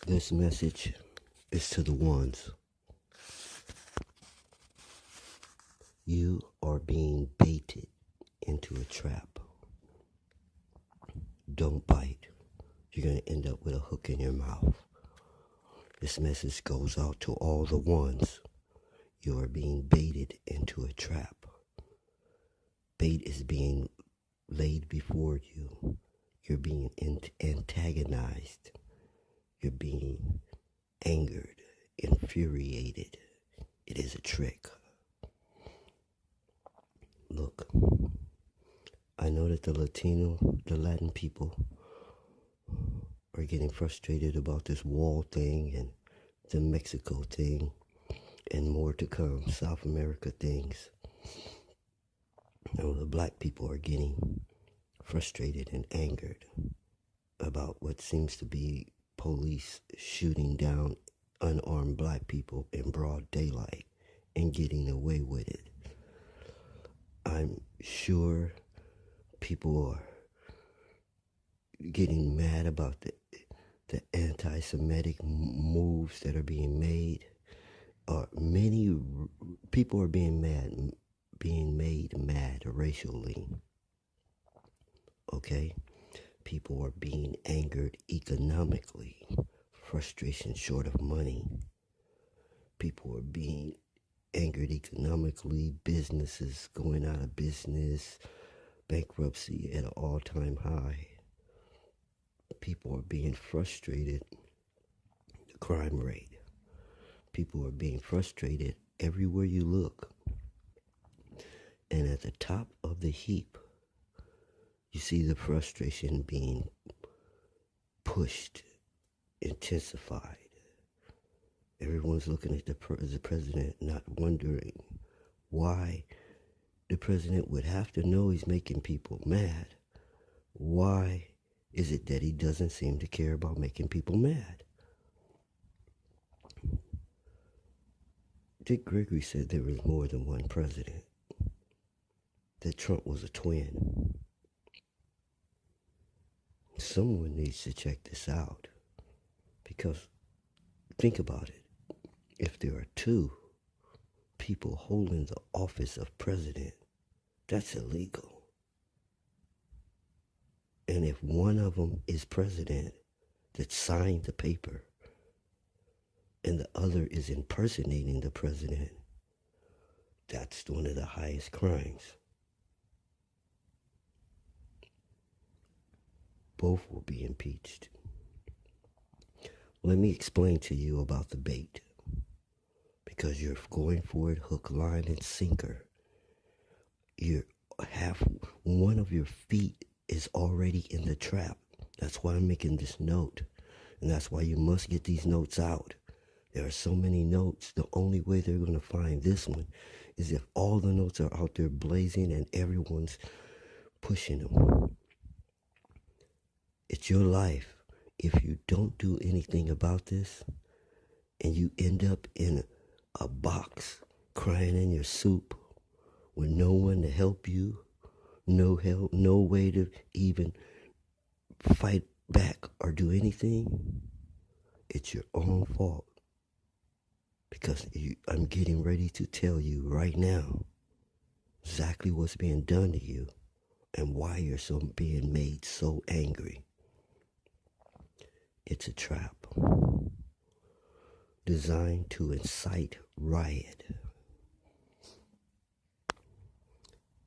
This message is to the ones. You are being baited into a trap. Don't bite. You're going to end up with a hook in your mouth. This message goes out to all the ones. You are being baited into a trap. Bait is being laid before you. You're being antagonized. You're being angered, infuriated. It is a trick. Look, I know that the Latin people are getting frustrated about this wall thing and the Mexico thing and more to come, South America things. The black people are getting frustrated and angered about what seems to be police shooting down unarmed black people in broad daylight and getting away with it. I'm sure people are getting mad about the anti-Semitic moves that are being made. Many people are being made mad racially. Okay? People are being angered economically. Frustration short of money. People are being angered economically. Businesses going out of business. Bankruptcy at an all-time high. People are being frustrated. The crime rate. People are being frustrated everywhere you look. And at the top of the heap, you see the frustration being pushed, intensified. Everyone's looking at the president, not wondering why the president would have to know he's making people mad. Why is it that he doesn't seem to care about making people mad? Dick Gregory said there was more than one president, that Trump was a twin. Someone needs to check this out, because think about it. If there are two people holding the office of president, that's illegal. And if one of them is president that signed the paper and the other is impersonating the president, that's one of the highest crimes. Both will be impeached. Let me explain to you about the bait. Because you're going for it hook, line, and sinker. One of your feet is already in the trap. That's why I'm making this note. And that's why you must get these notes out. There are so many notes. The only way they're going to find this one is if all the notes are out there blazing and everyone's pushing them. It's your life. If you don't do anything about this and you end up in a box crying in your soup with no one to help you, no help, no way to even fight back or do anything, it's your own fault. Because I'm getting ready to tell you right now exactly what's being done to you and why you're being made so angry. It's a trap designed to incite riot.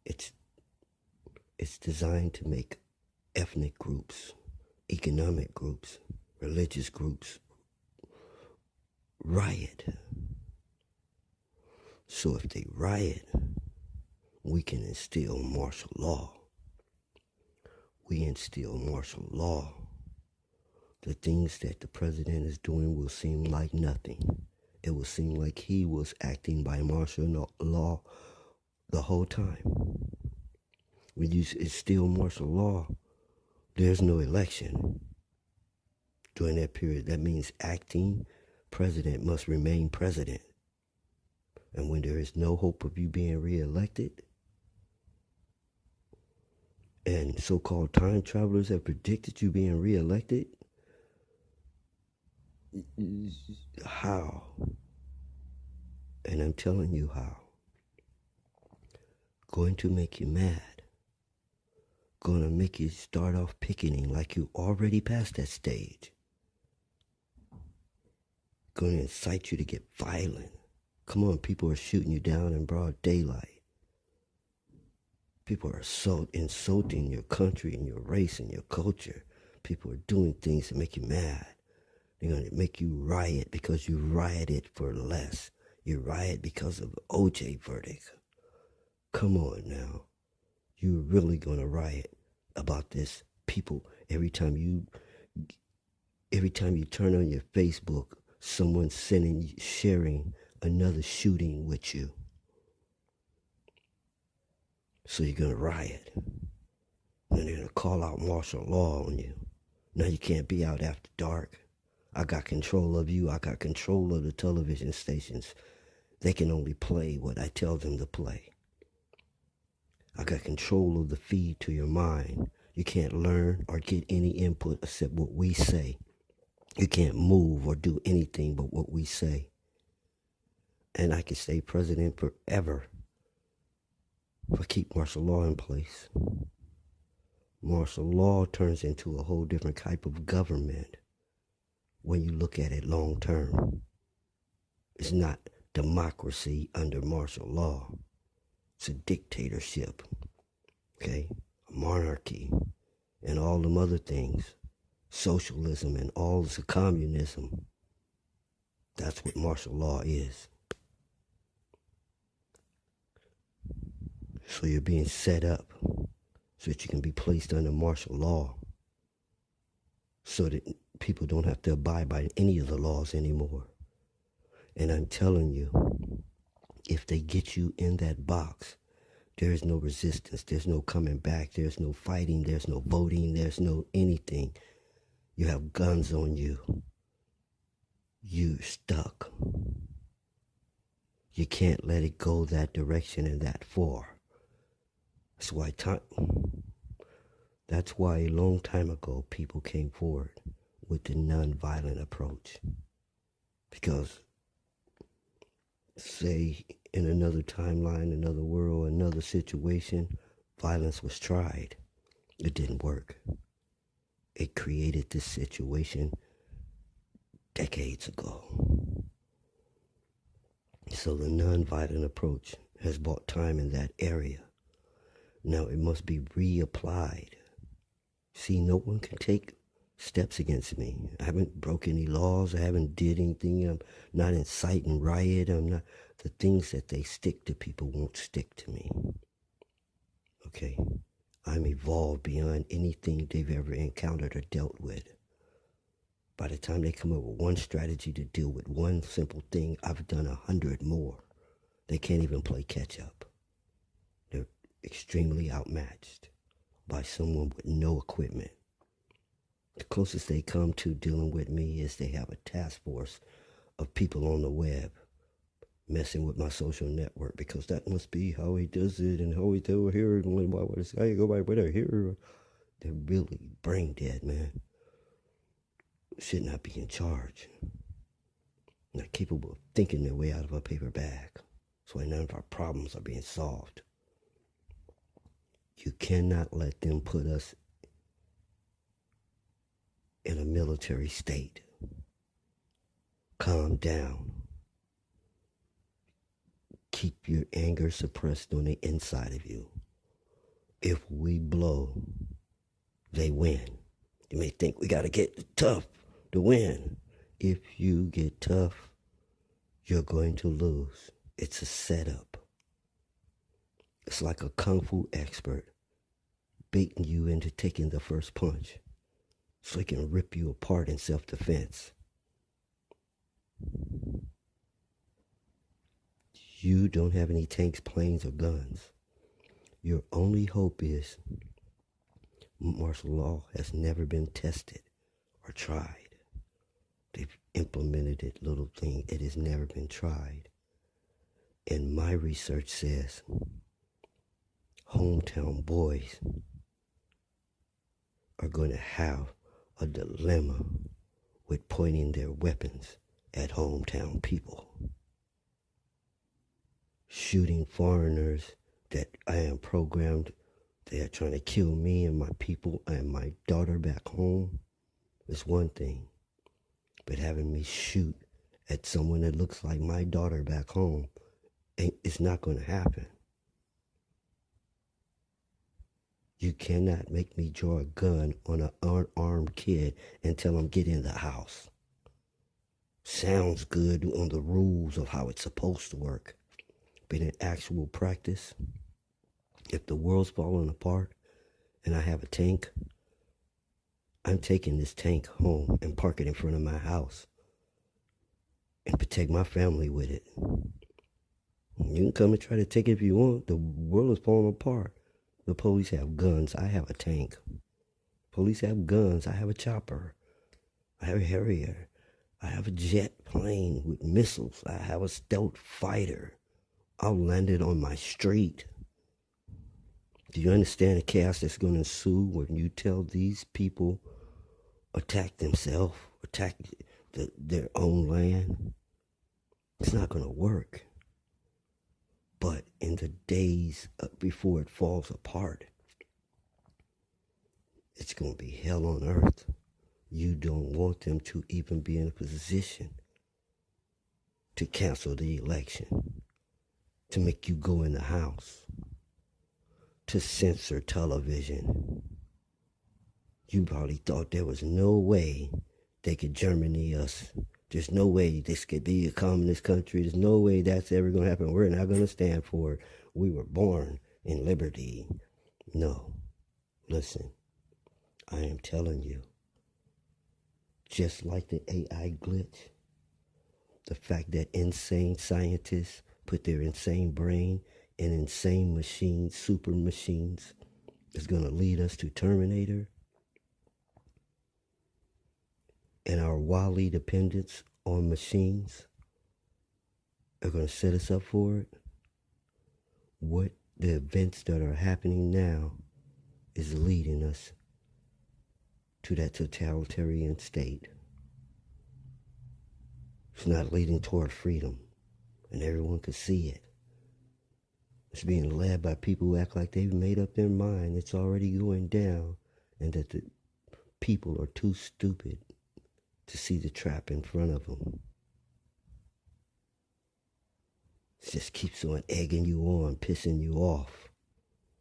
It's designed to make ethnic groups, economic groups, religious groups riot. So if they riot, we can instill martial law. We instill martial law. The things that the president is doing will seem like nothing. It will seem like he was acting by martial law the whole time. When you instill martial law, there's no election. During that period, that means acting president must remain president. And when there is no hope of you being reelected, and so-called time travelers have predicted you being reelected, How? And I'm telling you how. Going to make you mad. Going to make you start off picketing like you already passed that stage. Going to incite you to get violent. Come on, people are shooting you down in broad daylight. People are insulting your country and your race and your culture. People are doing things to make you mad. They're going to make you riot because you rioted for less. You riot because of the OJ verdict. Come on now. You're really going to riot about this. People, every time you turn on your Facebook, someone's sharing another shooting with you. So you're going to riot. And they're going to call out martial law on you. Now you can't be out after dark. I got control of you. I got control of the television stations. They can only play what I tell them to play. I got control of the feed to your mind. You can't learn or get any input except what we say. You can't move or do anything but what we say. And I can stay president forever if I keep martial law in place. Martial law turns into a whole different type of government when you look at it long term. It's not democracy under martial law. It's a dictatorship, okay? A monarchy and all them other things. Socialism and all this communism. That's what martial law is. So you're being set up so that you can be placed under martial law so that people don't have to abide by any of the laws anymore. And I'm telling you, if they get you in that box, there is no resistance. There's no coming back. There's no fighting. There's no voting. There's no anything. You have guns on you. You're stuck. You can't let it go that direction and that far. That's why a long time ago people came forward with the nonviolent approach. Because, say, in another timeline, another world, another situation, violence was tried. It didn't work. It created this situation decades ago. So the nonviolent approach has bought time in that area. Now it must be reapplied. See, no one can take steps against me. I haven't broken any laws. I haven't did anything. I'm not inciting riot. I'm not. The things that they stick to people won't stick to me. Okay? I'm evolved beyond anything they've ever encountered or dealt with. By the time they come up with one strategy to deal with one simple thing, I've done 100 more. They can't even play catch up. They're extremely outmatched by someone with no equipment. The closest they come to dealing with me is they have a task force of people on the web messing with my social network, because that must be how he does it and how he do it here. And why would this guy go by with it here? They're really brain dead, man. Should not be in charge. Not capable of thinking their way out of a paper bag. That's why none of our problems are being solved. You cannot let them put us in a military state. Calm down. Keep your anger suppressed on the inside of you. If we blow, they win. You may think we got to get tough to win. If you get tough, you're going to lose. It's a setup. It's like a kung fu expert baiting you into taking the first punch so he can rip you apart in self-defense. You don't have any tanks, planes, or guns. Your only hope is martial law has never been tested or tried. They've implemented it, little thing. It has never been tried. And my research says hometown boys are going to have a dilemma with pointing their weapons at hometown people, shooting foreigners that I am programmed. They are trying to kill me and my people and my daughter back home is one thing, but having me shoot at someone that looks like my daughter back home, it's not going to happen. You cannot make me draw a gun on an unarmed kid and tell him get in the house. Sounds good on the rules of how it's supposed to work. But in actual practice, if the world's falling apart and I have a tank, I'm taking this tank home and park it in front of my house and protect my family with it. You can come and try to take it if you want. The world is falling apart. The police have guns. I have a tank. Police have guns. I have a chopper. I have a Harrier. I have a jet plane with missiles. I have a stealth fighter. I'll land it on my street. Do you understand the chaos that's going to ensue when you tell these people attack themselves, attack their own land? It's not going to work. But in the days before it falls apart, it's going to be hell on earth. You don't want them to even be in a position to cancel the election, to make you go in the house, to censor television. You probably thought there was no way they could Germany us. There's no way this could be a communist country. There's no way that's ever going to happen. We're not going to stand for it. We were born in liberty. No. Listen, I am telling you, just like the AI glitch, the fact that insane scientists put their insane brain in insane machines, super machines, is going to lead us to Terminator, and our WALL-E dependence on machines are going to set us up for it. What the events that are happening now is leading us to that totalitarian state. It's not leading toward freedom, and everyone can see it. It's being led by people who act like they've made up their mind. It's already going down, and that the people are too stupid to see the trap in front of them. It just keeps on egging you on, pissing you off.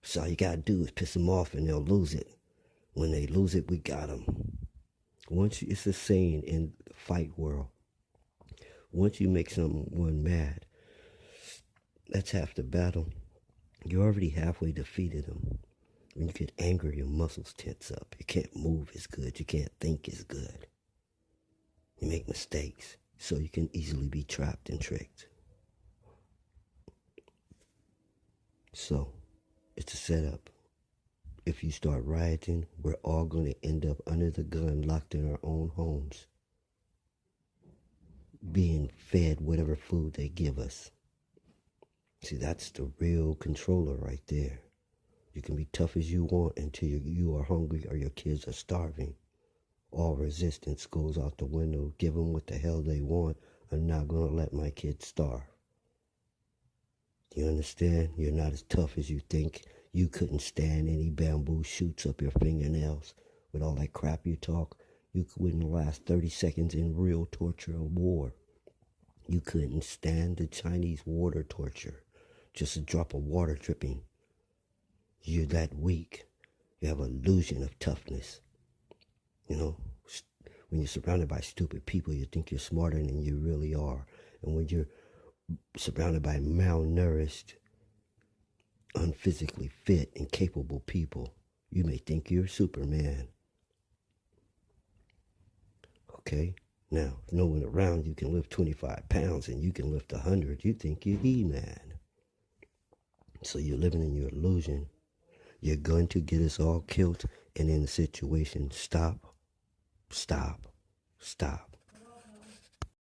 So all you gotta do is piss them off and they'll lose it. When they lose it, we got them. It's a saying in the fight world. Once you make someone mad, that's half the battle. You're already halfway defeated them. When you get angry, your muscles tense up. You can't move as good. You can't think as good. You make mistakes, so you can easily be trapped and tricked. So, it's a setup. If you start rioting, we're all going to end up under the gun, locked in our own homes, being fed whatever food they give us. See, that's the real controller right there. You can be tough as you want until you are hungry or your kids are starving. All resistance goes out the window. Give them what the hell they want. I'm not going to let my kids starve. You understand? You're not as tough as you think. You couldn't stand any bamboo shoots up your fingernails with all that crap you talk. You wouldn't last 30 seconds in real torture or war. You couldn't stand the Chinese water torture. Just a drop of water dripping. You're that weak. You have an illusion of toughness. You know, when you're surrounded by stupid people, you think you're smarter than you really are. And when you're surrounded by malnourished, unphysically fit, and capable people, you may think you're Superman. Okay? Now, if no one around you can lift 25 pounds and you can lift 100, you think you're He-Man. So you're living in your illusion. You're going to get us all killed, and in the situation, stop, stop, stop.